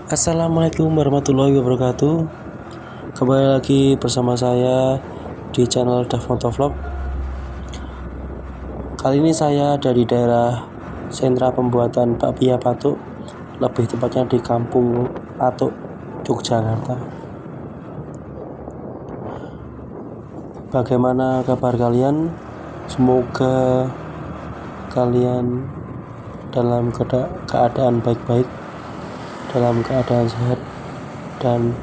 Assalamualaikum warahmatullahi wabarakatuh. Kembali lagi bersama saya di channel Davmotovlog. Kali ini saya dari daerah sentra pembuatan bakpia Patuk, lebih tepatnya di Kampung Patuk, Yogyakarta. Bagaimana kabar kalian? Semoga kalian dalam keadaan baik-baik, dalam keadaan sehat dan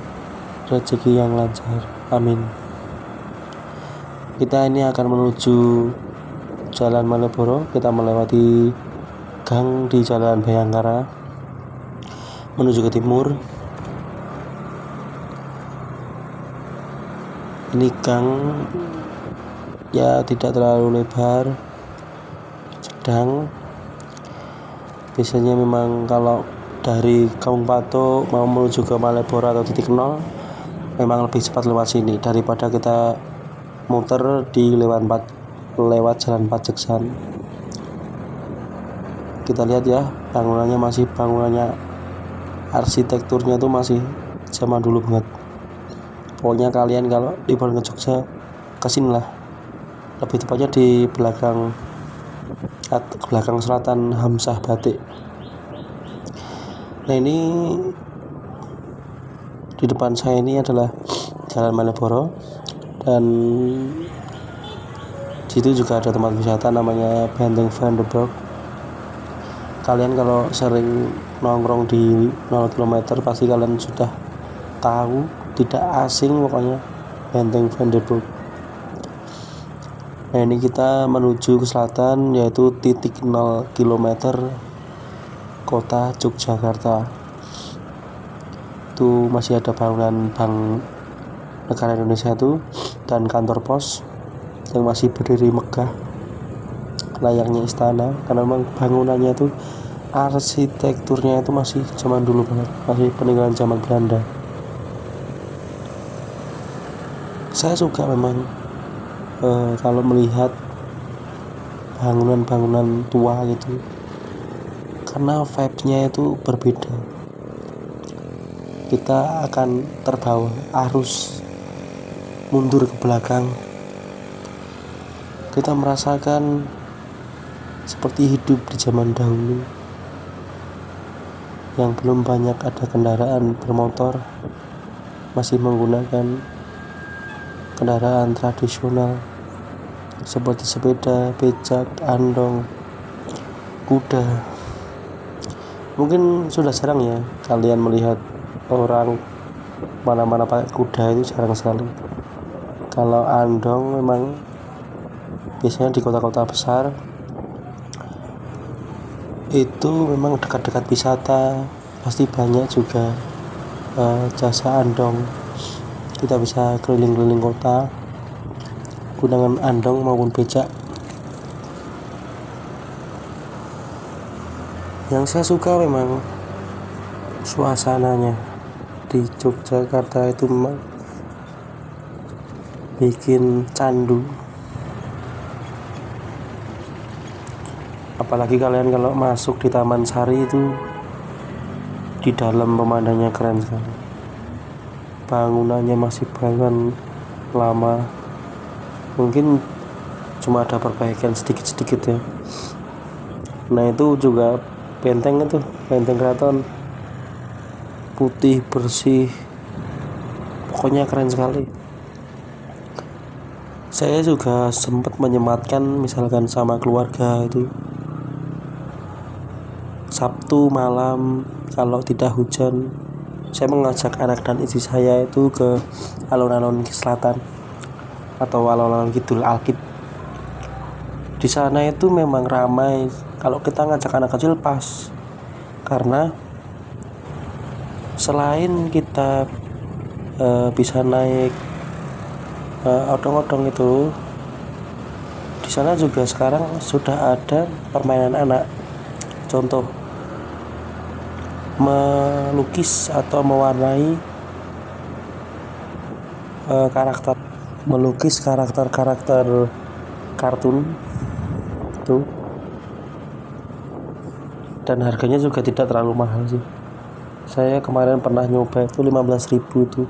rezeki yang lancar. Amin. Kita ini akan menuju Jalan Malioboro. Kita melewati gang di Jalan Bayangkara menuju ke timur. Ini gang ya tidak terlalu lebar, sedang. Biasanya memang kalau dari Kampung Patuk mau menuju ke Malioboro atau titik nol memang lebih cepat lewat sini daripada kita muter di lewat Jalan Pajeksan. Kita lihat ya, bangunannya arsitekturnya itu masih zaman dulu banget. Pokoknya kalian kalau liburan ke Jogja kesini lah, lebih tepatnya di belakang selatan Hamzah Batik. Nah, ini di depan saya ini adalah Jalan Malioboro, dan situ juga ada tempat wisata namanya Benteng Van de Broek. Kalian kalau sering nongkrong di 0 km pasti kalian sudah tahu, tidak asing pokoknya, Benteng Van de Broek. Nah, ini kita menuju ke selatan, yaitu titik 0 km kota Yogyakarta. Itu masih ada bangunan Bank Negara Indonesia itu dan kantor pos yang masih berdiri megah layaknya istana, karena memang bangunannya itu arsitekturnya itu masih zaman dulu banget, masih peninggalan zaman Belanda. Saya suka memang kalau melihat bangunan-bangunan tua gitu, karena vibe-nya itu berbeda. Kita akan terbawa arus mundur ke belakang. Kita merasakan seperti hidup di zaman dahulu, yang belum banyak ada kendaraan bermotor, masih menggunakan kendaraan tradisional seperti sepeda, becak, andong, kuda. Mungkin sudah jarang ya kalian melihat orang mana-mana pakai kuda, itu jarang sekali. Kalau andong memang biasanya di kota-kota besar, itu memang dekat-dekat wisata, pasti banyak juga jasa andong. Kita bisa keliling-keliling kota gunakan andong maupun becak. Yang saya suka memang suasananya di Yogyakarta itu memang bikin candu. Apalagi kalian kalau masuk di Taman Sari itu, di dalam pemandangannya keren sekali. Bangunannya masih bangunan lama, mungkin cuma ada perbaikan sedikit-sedikit ya. Nah, itu juga benteng keraton, putih bersih, pokoknya keren sekali. Saya juga sempat menyematkan misalkan sama keluarga itu Sabtu malam, kalau tidak hujan, saya mengajak anak dan istri saya itu ke alun-alun selatan atau alun-alun kidul Alkit. Di sana itu memang ramai. Kalau kita ngajak anak kecil pas, karena selain kita bisa naik odong-odong itu, di sana juga sekarang sudah ada permainan anak. Contoh, melukis atau mewarnai karakter kartun itu, dan harganya juga tidak terlalu mahal sih. Saya kemarin pernah nyoba itu 15.000 tuh.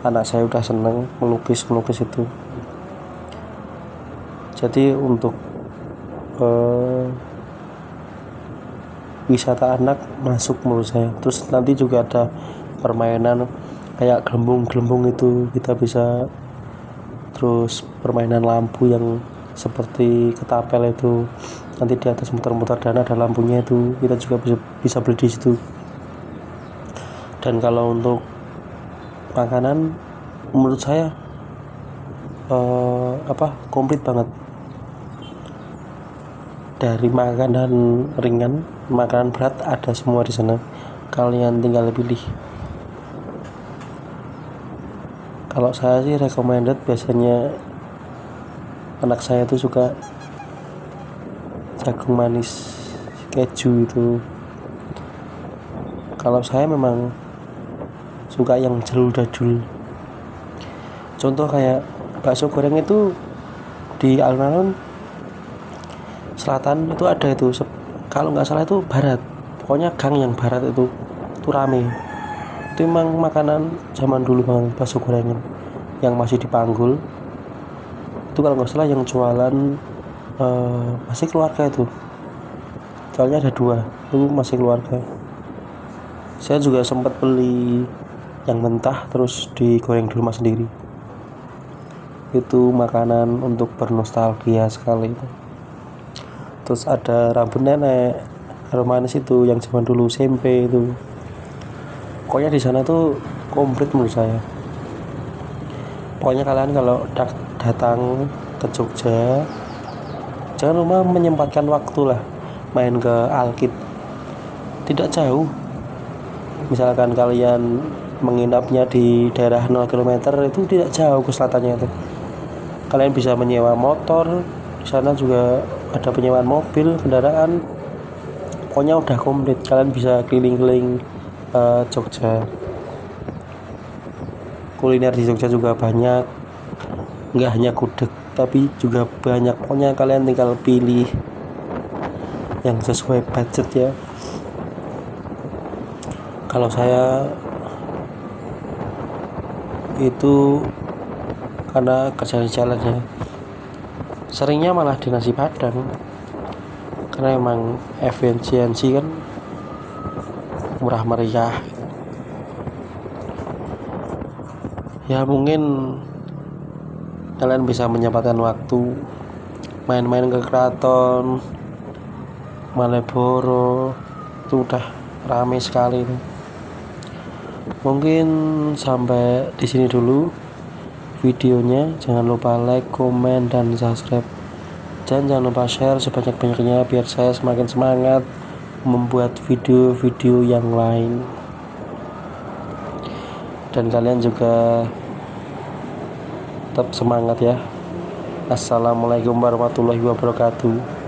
Anak saya udah seneng melukis itu. Jadi untuk wisata anak masuk menurut saya. Terus nanti juga ada permainan kayak gelembung itu kita bisa, terus permainan lampu yang seperti ketapel itu nanti di atas muter-muter dan ada lampunya itu, kita juga bisa beli di situ. Dan kalau untuk makanan menurut saya komplit banget, dari makanan ringan, makanan berat ada semua di sana. Kalian tinggal pilih. Kalau saya sih recommended, biasanya anak saya tuh suka jagung manis keju itu. Kalau saya memang suka yang jadul. Contoh kayak bakso goreng itu di alun-alun selatan itu ada itu, kalau nggak salah itu barat, pokoknya gang yang barat itu rame. Itu memang makanan zaman dulu banget, bakso gorengan yang masih dipanggul itu. Kalau nggak salah yang jualan masih keluarga itu, soalnya ada 2 itu masih keluarga. Saya juga sempat beli yang mentah terus digoreng di rumah sendiri. Itu makanan untuk bernostalgia sekali itu. Terus ada rambut nenek, harum manis itu yang zaman dulu SMP itu. Pokoknya di sana tuh komplit menurut saya. Pokoknya kalian kalau datang ke Jogja, jangan lupa menyempatkan waktu lah main ke Alkit. Tidak jauh. Misalkan kalian menginapnya di daerah 0 km itu tidak jauh ke selatannya itu. Kalian bisa menyewa motor, di sana juga ada penyewaan mobil, kendaraan. Pokoknya udah komplit, kalian bisa keliling-keliling Jogja. Kuliner di Jogja juga banyak, nggak hanya gudeg tapi juga banyak. Pokoknya kalian tinggal pilih yang sesuai budget ya. Kalau saya itu karena kerja di jalan ya, seringnya malah di nasi padang, karena emang efisiensi kan, murah meriah ya. Mungkin kalian bisa menyempatkan waktu main-main ke Keraton, Malioboro, itu udah ramai sekali itu. Mungkin sampai di sini dulu videonya. Jangan lupa like, komen, dan subscribe. Dan jangan lupa share sebanyak-banyaknya biar saya semakin semangat membuat video-video yang lain. Dan kalian juga tetap semangat ya. Assalamualaikum warahmatullahi wabarakatuh.